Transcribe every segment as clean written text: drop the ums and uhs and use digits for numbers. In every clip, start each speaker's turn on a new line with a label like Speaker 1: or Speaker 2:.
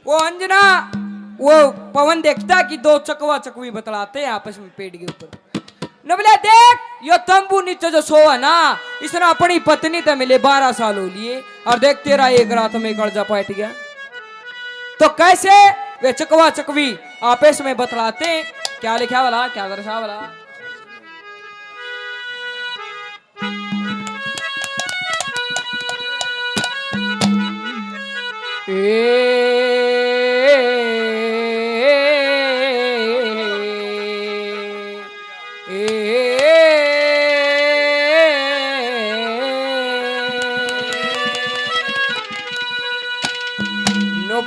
Speaker 1: वो अंजना वो पवन देखता कि दो चकवा चकवी बतलाते हैं आपस में पेड़ के ऊपर। न बोले देख यो तंबू नीचे जो सोआ ना इसने अपनी पत्नी तो मिले 12 साल हो लिए और देख तेरा एक रात में कर्जा पैट गया। तो कैसे वे चकवा चकवी आपस में बतलाते हैं। क्या लिखा वाला क्या दर्शा वाला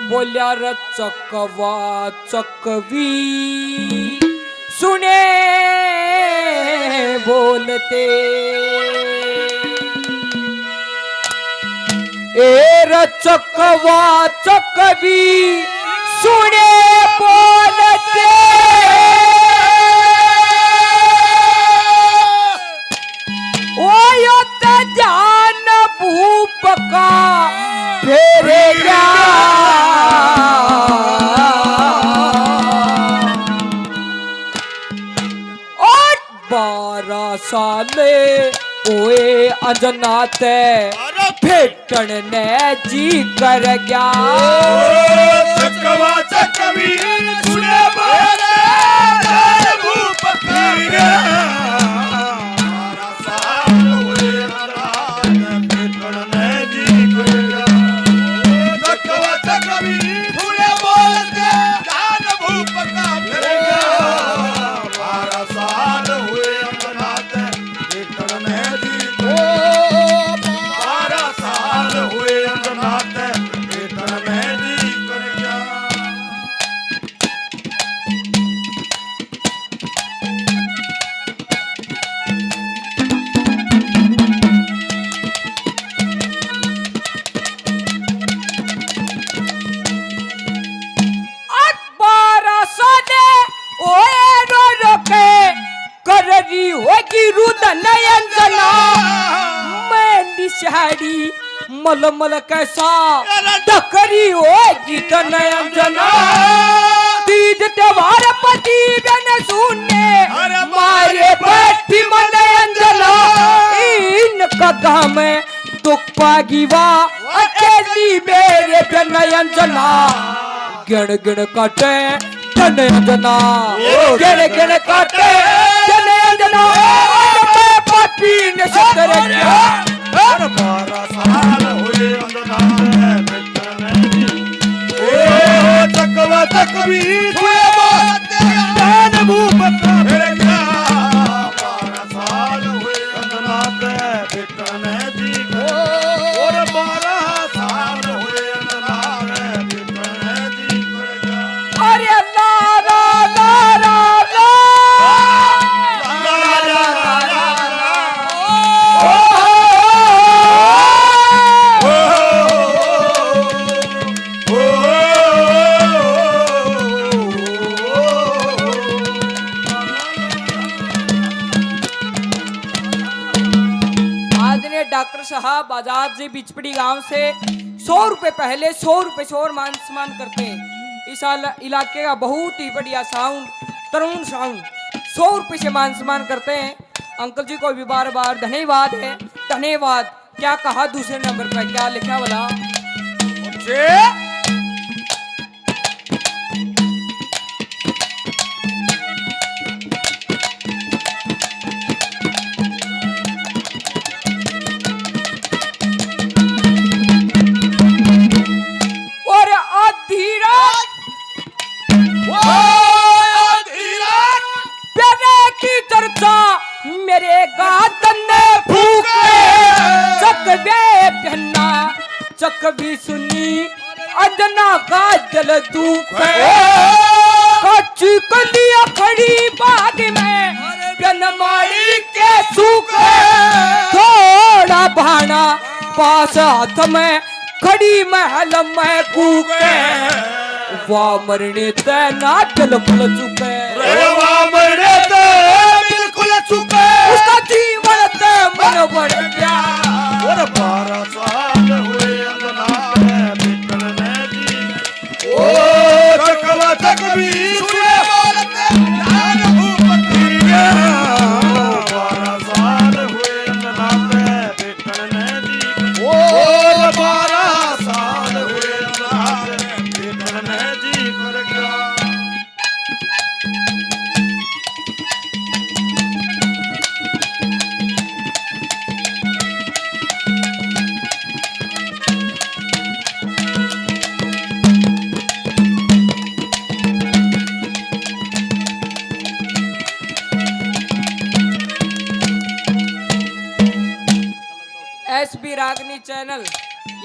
Speaker 1: बोलिया र चकवा चकवी सुने बोलते ए र चकवा चकवी सुने बोलते ओ यो ध्यान भूप का फेरे गया 12 साले ओए अंजना ते भेटन ने जी कर गया।
Speaker 2: चकवा चकवी सुने बोले भूप का 12 साल हुए अंजना भेटन ने जी कर गया। चकवा चकवी सुने बोले जान भूप का फिर गया। 12 साल हुए अंजना भेटन ने जी 12 साल हुए अंजना भेटन ने जी कर गया।
Speaker 1: शहरी मलमल कैसा टकरी होगी तो नयन जना तीज त्योहार पति गन सुनने मारे बैठी मनयन जना इनका काम दुख पागी वा अकेली मेरे नयन जना गिण गिण काटे नयन जना गिण गिण काटे नयन जना पापी ने सतर गया।
Speaker 2: 12 साल हुए अंजना भेटन ने जी चकवा चकवी हुए जान भूप का फिर गया। 12 साल हुए अंजना भेटन ने जी और 12 साल हुए अंजना भेटन ने जी कर गया।
Speaker 1: अरे ला ला ला ला डॉक्टर साहब आजाद जी बिचपड़ी गांव से 100 रुपए पहले 100 रुपए से और मान सम्मान करते हैं। इस इलाके का बहुत ही बढ़िया साउंड तरुण साउंड 100 रुपए से मान सम्मान करते हैं। अंकल जी को भी बार बार धन्यवाद है धन्यवाद। क्या कहा दूसरे नंबर पर क्या लिखा वाला मेरे गातन ने फूके चकवे पहना चकवी सुनी अंजना का दिल दुखे कच्ची कलिया खड़ी बाग में जनमाड़ी के सूखे थोड़ा भाना पास हाथ में खड़ी महल में कूके वाह मरने ते ना बिल्कुल चुके
Speaker 2: वाह मरने ते बिल्कुल चुके
Speaker 1: उसका जीवन ते मन बढ़ गया।
Speaker 2: और 12 साल हुए अंजना भेटन ने जी
Speaker 1: एसबी रागनी चैनल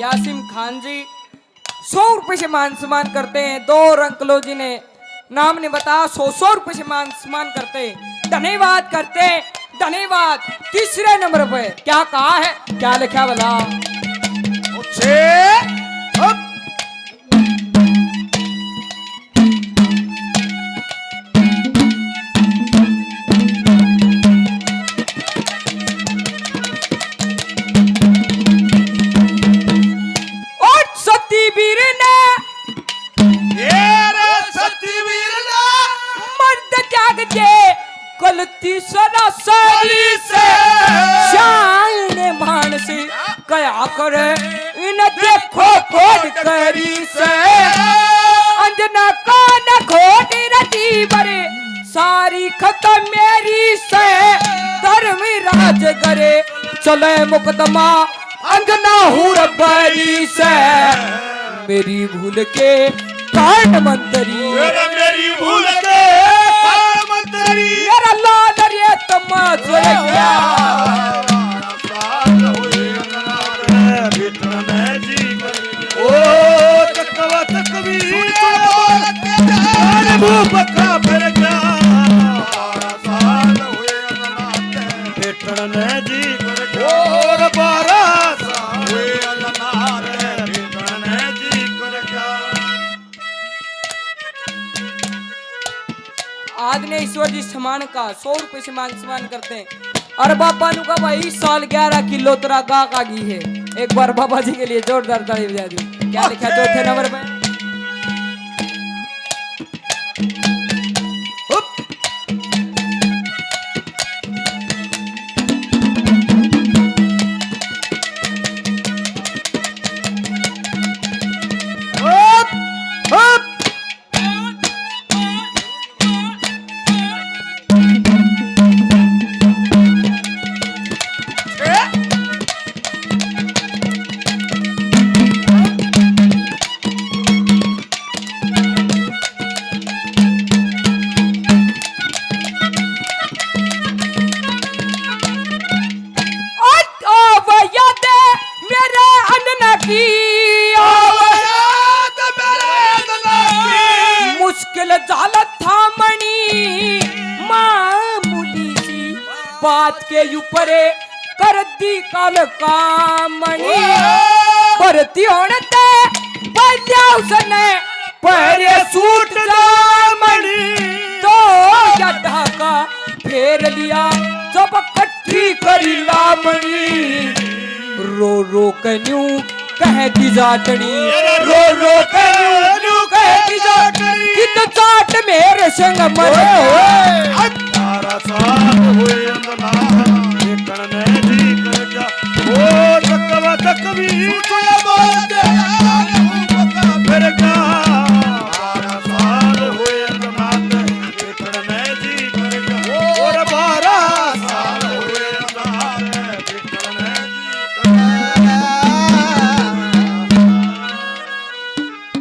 Speaker 1: यासिम खान जी 100 रुपए से मान सम्मान करते हैं। 2 अंकलों जी ने नाम ने बताया 100 रुपए से मान सम्मान करते हैं। धन्यवाद करते हैं, धन्यवाद। तीसरे नंबर पे क्या कहा है, क्या लिखा बोला?
Speaker 2: मुझसे अब
Speaker 1: और सतीवीर ने
Speaker 2: ये रे सतीवीर ना
Speaker 1: मर्द त्याग दे गलती सरासरी से शान मानस कया करे इन देखो खोद करी से अंजना का न खोट रटी बरे सारी खत्म मेरी से धर्म राज करे चले मुकदमा अंजना हूँ रब्बानी से मेरी भूल के कांड मंत्री
Speaker 2: मेरी भूल के मंत्री
Speaker 1: मेरा लाल रे तमाच गया
Speaker 2: ओ चकवा चकवी बका फिर गया साल हुए बेटन जी और 12 साल हुए अनाथ बेटन जी कर गया।
Speaker 1: आज ने ईश्वर जी सम्मान का 100 रुपए से मान सम्मान करते हैं। और बाबा नु का भाई साल 11 किलो तरा गा कागी है। एक बार बाबा जी के लिए जोरदार ताली बजा दी। क्या लिखा है चौथे नंबर पे? मुश्किल जालत था मणि मामूली सी बात के ऊपर कर दी काल कामणी भरती होने ते बजा उसने पहरे सूट दामनी तो या ढाका फेर लिया जब कट्ठी करी लामणी रो रो कन्यू कह दी जाटनी रो रो